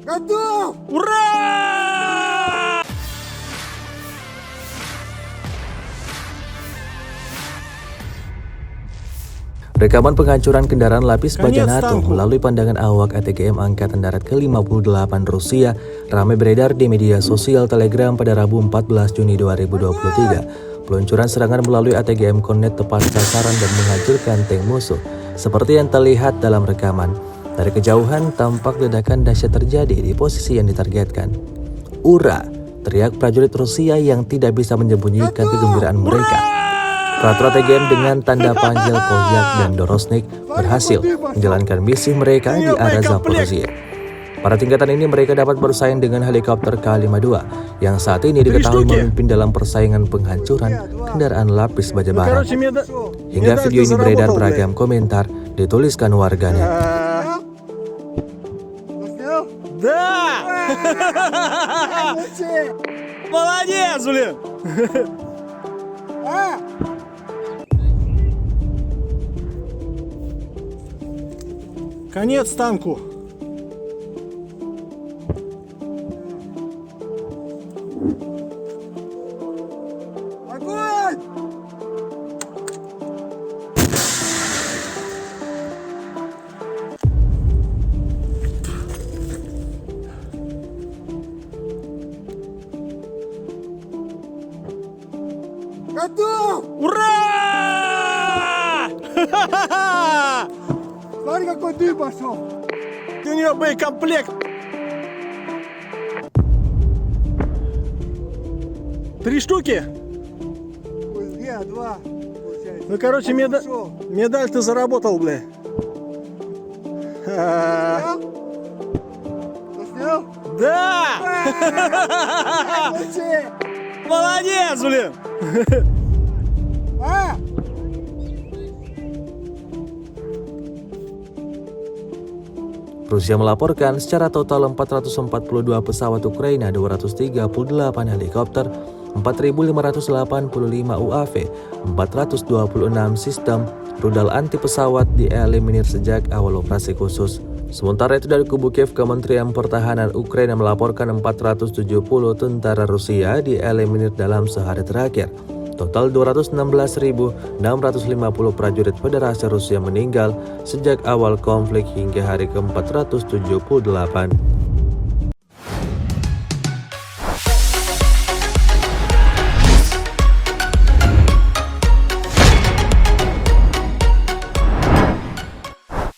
Готов! Ура! Rekaman penghancuran kendaraan lapis baja Konec NATO tanku. melalui pandangan awak ATGM Angkatan Darat ke-58 Rusia ramai beredar di media sosial Telegram pada Rabu 14 Juni 2023. Peluncuran serangan melalui ATGM Connect tepat sasaran dan menghancurkan tank musuh. Seperti yang terlihat dalam rekaman, dari kejauhan tampak ledakan dahsyat terjadi di posisi yang ditargetkan. Ura! Teriak prajurit Rusia yang tidak bisa menyembunyikan kegembiraan mereka. Peraturan ATGM dengan tanda panggil Polyak dan Dorosnik berhasil menjalankan misi mereka di area Zaporizhia. Pada tingkatan ini mereka dapat bersaing dengan helikopter K-52 yang saat ini diketahui memimpin dalam persaingan penghancuran kendaraan lapis baja barang. Hingga video ini beredar beragam komentar dituliskan warganet. Заснял? Да! Молодцы! Молодец, блин! А? Конец танку. Огонь! Готов! Ура! Смотри, какой дым пошел! У нее боекомплект. 3 штуки? Ой, зря, два, получается. Ну, короче, Один ушел. медаль ты заработал, бля. Заснял? Заснял? Да! Молодцы! Молодец, блин! А? Rusia melaporkan secara total 442 pesawat Ukraina, 238 helikopter, 4.585 UAV, 426 sistem rudal anti pesawat dieliminir sejak awal operasi khusus. Sementara itu dari kubu Kiev, Kementerian Pertahanan Ukraina melaporkan 470 tentara Rusia dieliminir dalam sehari terakhir. Total 216.650 prajurit Federasi Rusia meninggal sejak awal konflik hingga hari ke-478.